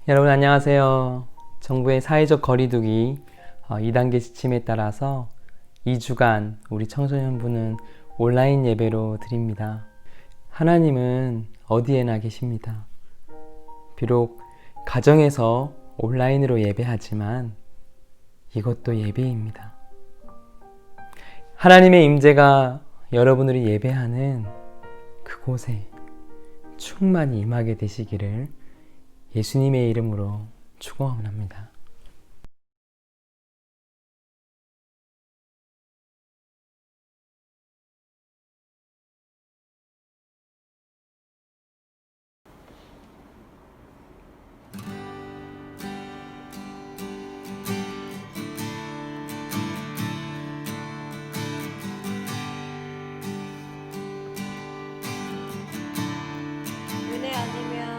여러분 안녕하세요. 정부의 사회적 거리두기 2단계 지침에 따라서 2주간 우리 청소년부는 온라인 예배로 드립니다. 하나님은 어디에나 계십니다. 비록 가정에서 온라인으로 예배하지만 이것도 예배입니다. 하나님의 임재가 여러분들이 예배하는 그곳에 충만히 임하게 되시기를 예수님의 이름으로 축원합니다. 은혜 아니면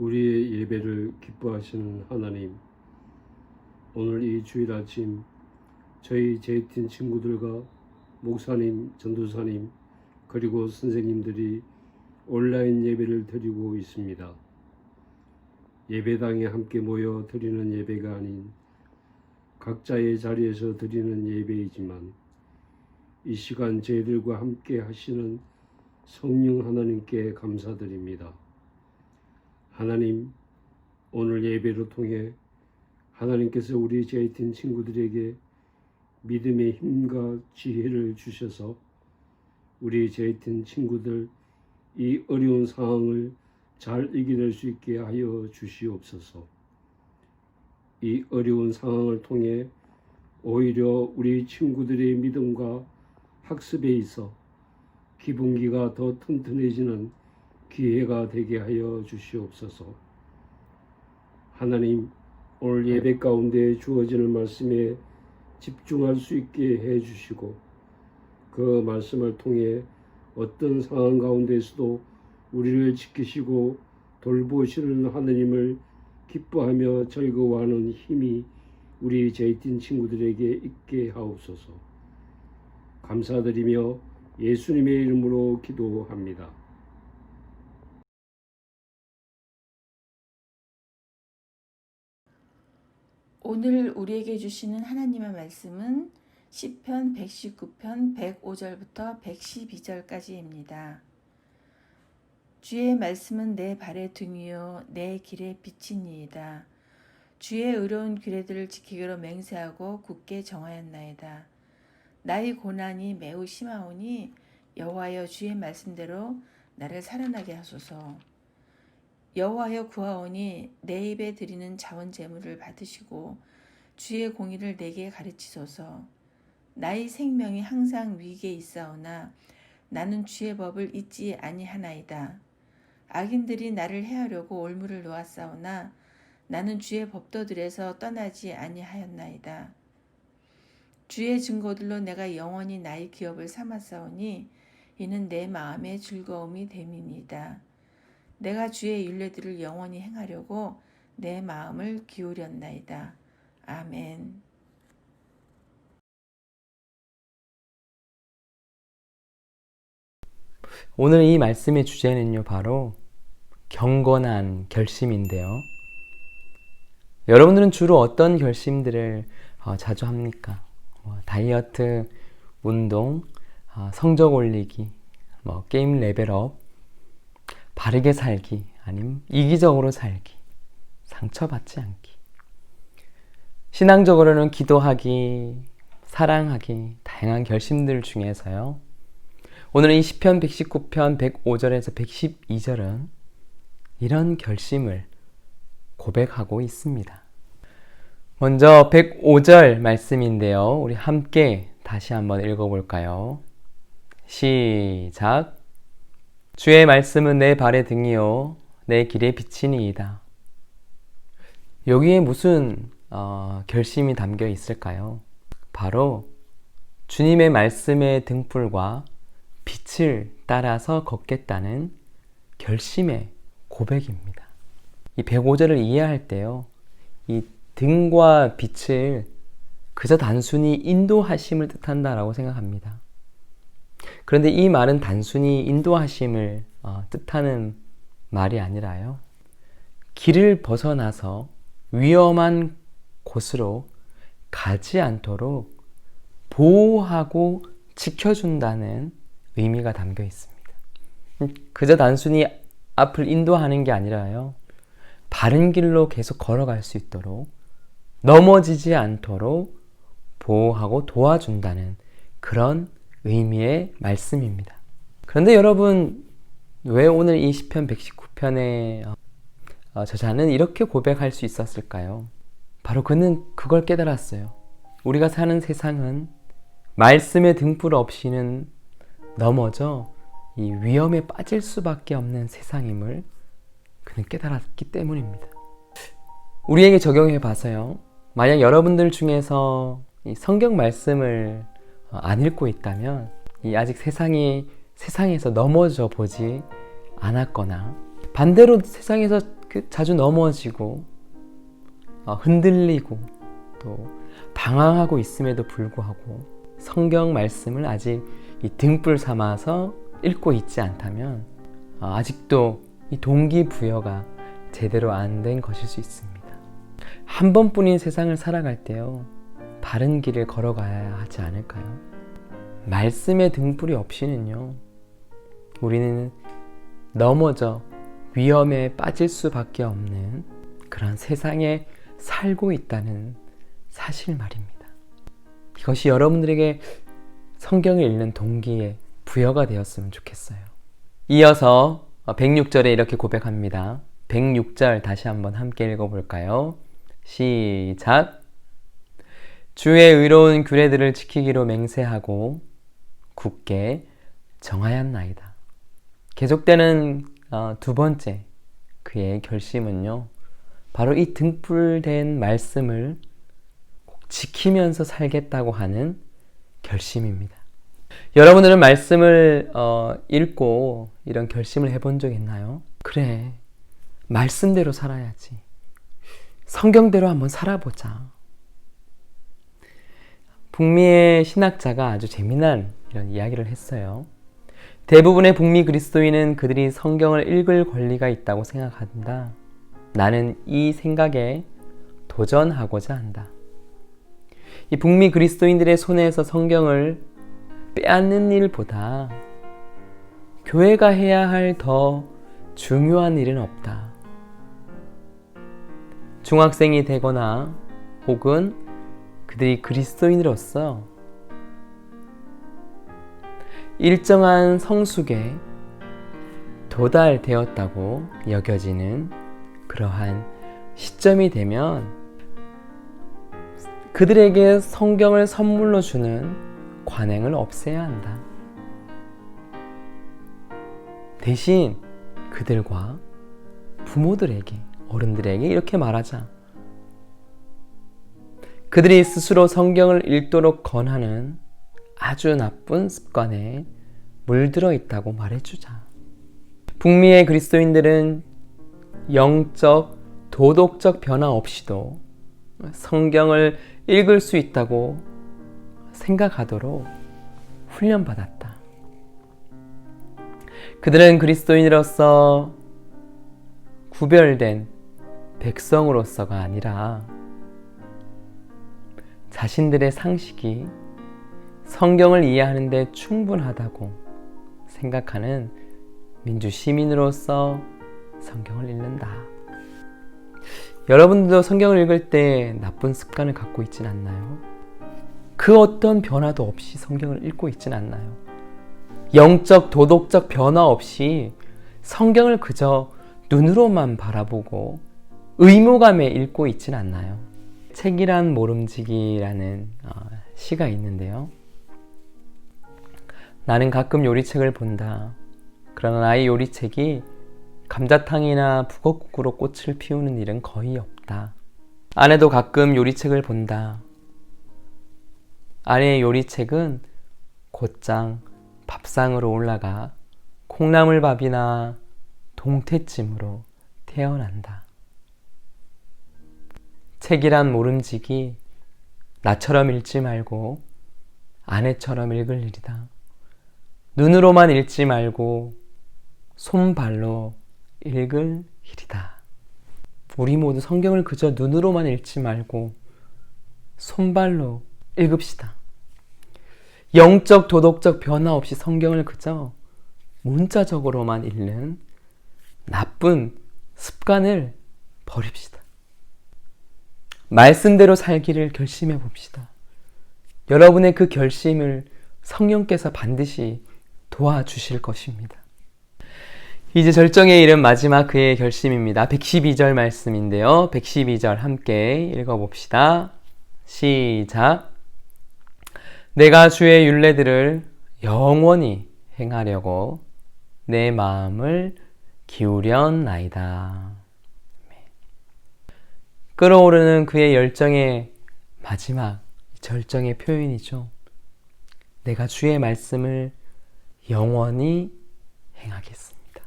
우리의 예배를 기뻐하시는 하나님, 오늘 이 주일 아침 저희 제이틴 친구들과 목사님, 전도사님, 그리고 선생님들이 온라인 예배를 드리고 있습니다. 예배당에 함께 모여 드리는 예배가 아닌 각자의 자리에서 드리는 예배이지만 이 시간 저희들과 함께 하시는 성령 하나님께 감사드립니다. 하나님, 오늘 예배를 통해 하나님께서 우리 제이틴 친구들에게 믿음의 힘과 지혜를 주셔서 우리 제이틴 친구들 이 어려운 상황을 잘 이겨낼 수 있게 하여 주시옵소서. 이 어려운 상황을 통해 오히려 우리 친구들의 믿음과 학습에 있어 기본기가 더 튼튼해지는 기회가 되게 하여 주시옵소서. 하나님, 오늘 예배 가운데 주어지는 말씀에 집중할 수 있게 해주시고 그 말씀을 통해 어떤 상황 가운데서도 우리를 지키시고 돌보시는 하나님을 기뻐하며 즐거워하는 힘이 우리 제이틴 친구들에게 있게 하옵소서. 감사드리며 예수님의 이름으로 기도합니다. 오늘 우리에게 주시는 하나님의 말씀은 시편 119편 105절부터 112절까지입니다. 주의 말씀은 내 발의 등이요 내 길의 빛이니이다. 주의 의로운 규례들을 지키기로 맹세하고 굳게 정하였나이다. 나의 고난이 매우 심하오니 여호와여 주의 말씀대로 나를 살아나게 하소서. 여호와여 구하오니 내 입에 드리는 자원 제물을 받으시고 주의 공의를 내게 가르치소서. 나의 생명이 항상 위기에 있사오나 나는 주의 법을 잊지 아니하나이다. 악인들이 나를 해하려고 올무를 놓았사오나 나는 주의 법도들에서 떠나지 아니하였나이다. 주의 증거들로 내가 영원히 나의 기업을 삼았사오니 이는 내 마음의 즐거움이 됨이니이다. 내가 주의 율례들을 영원히 행하려고 내 마음을 기울였나이다. 아멘. 오늘 이 말씀의 주제는요, 바로 경건한 결심인데요. 여러분들은 주로 어떤 결심들을 자주 합니까? 다이어트, 운동, 성적 올리기, 게임 레벨업, 바르게 살기, 아니면 이기적으로 살기, 상처받지 않기. 신앙적으로는 기도하기, 사랑하기, 다양한 결심들 중에서요. 오늘 이 시편 119편 105절에서 112절은 이런 결심을 고백하고 있습니다. 먼저 105절 말씀인데요. 우리 함께 다시 한번 읽어볼까요? 시작. 주의 말씀은 내 발의 등이요 내 길의 빛이니이다. 여기에 무슨 결심이 담겨 있을까요? 바로 주님의 말씀의 등불과 빛을 따라서 걷겠다는 결심의 고백입니다. 이 105절을 이해할 때요, 이 등과 빛을 그저 단순히 인도하심을 뜻한다라고 생각합니다. 그런데 이 말은 단순히 인도하심을 뜻하는 말이 아니라요, 길을 벗어나서 위험한 곳으로 가지 않도록 보호하고 지켜준다는 의미가 담겨 있습니다. 그저 단순히 앞을 인도하는 게 아니라요, 바른 길로 계속 걸어갈 수 있도록, 넘어지지 않도록 보호하고 도와준다는 그런 의미의 말씀입니다. 그런데 여러분, 왜 오늘 이 시편 119편의 저자는 이렇게 고백할 수 있었을까요? 바로 그는 그걸 깨달았어요. 우리가 사는 세상은 말씀의 등불 없이는 넘어져 이 위험에 빠질 수밖에 없는 세상임을 그는 깨달았기 때문입니다. 우리에게 적용해 봐서요, 만약 여러분들 중에서 이 성경 말씀을 안 읽고 있다면 아직 세상에서 넘어져 보지 않았거나, 반대로 세상에서 자주 넘어지고 흔들리고 또 방황하고 있음에도 불구하고 성경 말씀을 아직 이 등불 삼아서 읽고 있지 않다면 아직도 이 동기부여가 제대로 안 된 것일 수 있습니다. 한 번뿐인 세상을 살아갈 때요, 바른 길을 걸어가야 하지 않을까요? 말씀의 등불이 없이는요, 우리는 넘어져 위험에 빠질 수밖에 없는 그런 세상에 살고 있다는 사실 말입니다. 이것이 여러분들에게 성경을 읽는 동기에 부여가 되었으면 좋겠어요. 이어서 106절에 이렇게 고백합니다. 106절 다시 한번 함께 읽어볼까요? 시작! 주의 의로운 규례들을 지키기로 맹세하고 굳게 정하였나이다. 계속되는 두 번째 그의 결심은요, 바로 이 등불된 말씀을 꼭 지키면서 살겠다고 하는 결심입니다. 여러분들은 말씀을 읽고 이런 결심을 해본 적 있나요? 그래, 말씀대로 살아야지. 성경대로 한번 살아보자. 북미의 신학자가 아주 재미난 이런 이야기를 했어요. 대부분의 북미 그리스도인은 그들이 성경을 읽을 권리가 있다고 생각한다. 나는 이 생각에 도전하고자 한다. 이 북미 그리스도인들의 손에서 성경을 빼앗는 일보다 교회가 해야 할 더 중요한 일은 없다. 중학생이 되거나 혹은 그들이 그리스도인으로서 일정한 성숙에 도달되었다고 여겨지는 그러한 시점이 되면 그들에게 성경을 선물로 주는 관행을 없애야 한다. 대신 그들과 부모들에게, 어른들에게 이렇게 말하자. 그들이 스스로 성경을 읽도록 권하는 아주 나쁜 습관에 물들어 있다고 말해주자. 북미의 그리스도인들은 영적, 도덕적 변화 없이도 성경을 읽을 수 있다고 생각하도록 훈련받았다. 그들은 그리스도인으로서 구별된 백성으로서가 아니라 자신들의 상식이 성경을 이해하는 데 충분하다고 생각하는 민주 시민으로서 성경을 읽는다. 여러분들도 성경을 읽을 때 나쁜 습관을 갖고 있진 않나요? 그 어떤 변화도 없이 성경을 읽고 있진 않나요? 영적, 도덕적 변화 없이 성경을 그저 눈으로만 바라보고 의무감에 읽고 있진 않나요? 책이란 모름지기라는 시가 있는데요. 나는 가끔 요리책을 본다. 그러나 나의 요리책이 감자탕이나 북엇국으로 꽃을 피우는 일은 거의 없다. 아내도 가끔 요리책을 본다. 아내의 요리책은 곧장 밥상으로 올라가 콩나물밥이나 동태찜으로 태어난다. 책이란 모름지기 나처럼 읽지 말고 아내처럼 읽을 일이다. 눈으로만 읽지 말고 손발로 읽을 일이다. 우리 모두 성경을 그저 눈으로만 읽지 말고 손발로 읽읍시다. 영적, 도덕적 변화 없이 성경을 그저 문자적으로만 읽는 나쁜 습관을 버립시다. 말씀대로 살기를 결심해 봅시다. 여러분의 그 결심을 성령께서 반드시 도와주실 것입니다. 이제 절정에 이른 마지막 그의 결심입니다. 112절 말씀인데요. 112절 함께 읽어봅시다. 시작! 내가 주의 율례들을 영원히 행하려고 내 마음을 기울였나이다. 끓어오르는 그의 열정의 마지막 절정의 표현이죠. 내가 주의 말씀을 영원히 행하겠습니다.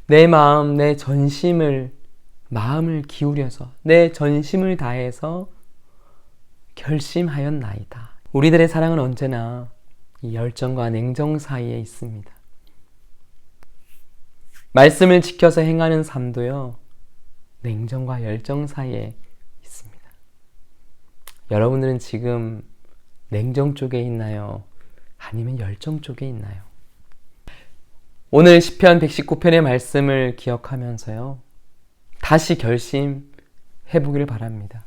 내 마음, 내 전심을 마음을 기울여서 내 전심을 다해서 결심하였나이다. 우리들의 사랑은 언제나 이 열정과 냉정 사이에 있습니다. 말씀을 지켜서 행하는 삶도요, 냉정과 열정 사이에 있습니다. 여러분들은 지금 냉정 쪽에 있나요? 아니면 열정 쪽에 있나요? 오늘 시편 119편의 말씀을 기억하면서요, 다시 결심해 보기를 바랍니다.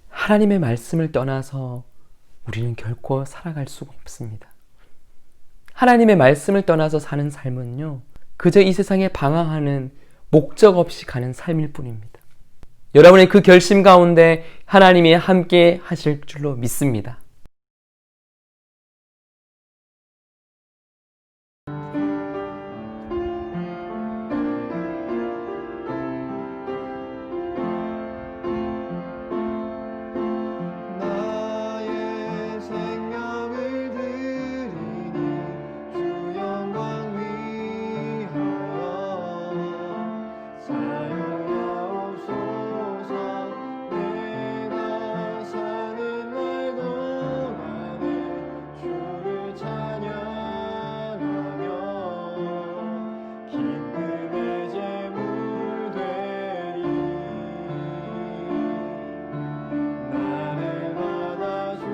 하나님의 말씀을 떠나서 우리는 결코 살아갈 수가 없습니다. 하나님의 말씀을 떠나서 사는 삶은요, 그저 이 세상에 방황하는 목적 없이 가는 삶일 뿐입니다. 여러분의 그 결심 가운데 하나님이 함께 하실 줄로 믿습니다. 나의 생명을 드리니 주 영광 위하여 사용하옵소서. 내가 사는 날 동안에 주를 찬양하며 기쁨의 제물 되리. 나를 받아주소서.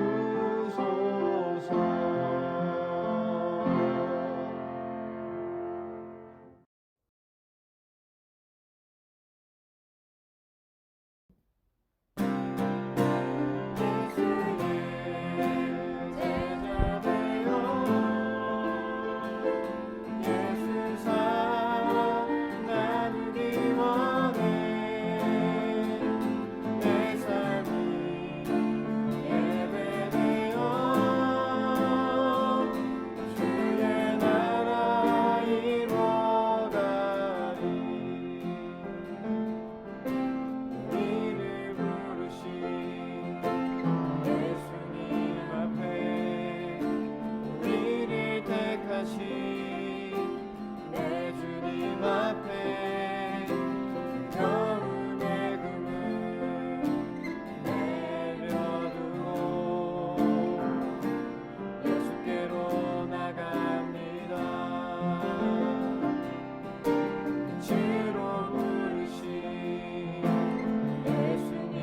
제자 되어 예수 사랑 나누기 원해. 내 삶이 예배되어 주의 나라 이뤄가리. 우리를 부르신 예수님 앞에 우리를 택하신 내 주님 앞에 겨울의 금을 내려두고 예수께로 나갑니다. 주로 부르신 예수님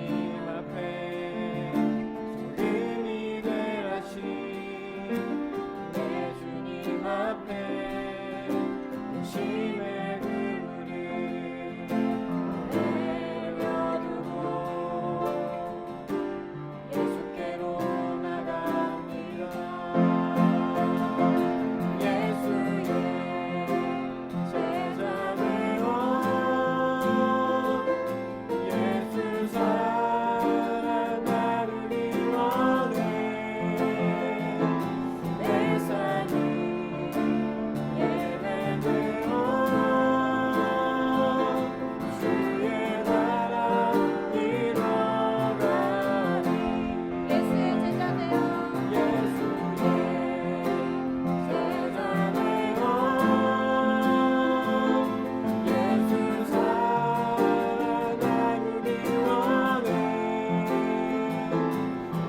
앞에 소금이 되라신 내 주님 앞에 심의 그물을 내려두고 예수께로 나갑니다. 예수의 제자 되어 예수 사랑 나누기 원해. 내 삶이 예배되어 주의 나라 이뤄가리. 예수의 제자 되어 예수의 제자 되어 예수 사랑 나누기 원해.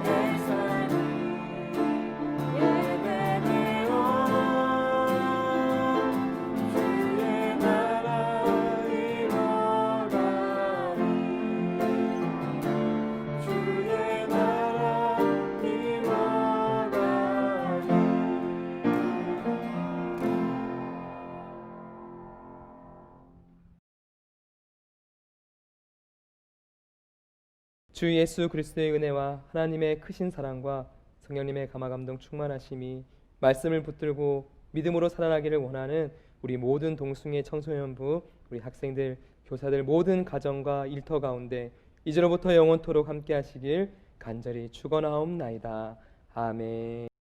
내 삶이 예배되어 주의 나라 이뤄가리. 주의 나라 주 예수 그리스도의 은혜와 하나님의 크신 사랑과 성령님의 감화감동 충만하심이 말씀을 붙들고 믿음으로 살아나기를 원하는 우리 모든 동숭의 청소년부, 우리 학생들, 교사들 모든 가정과 일터 가운데 이제로부터 영원토록 함께 하시길 간절히 축원하옵나이다. 아멘.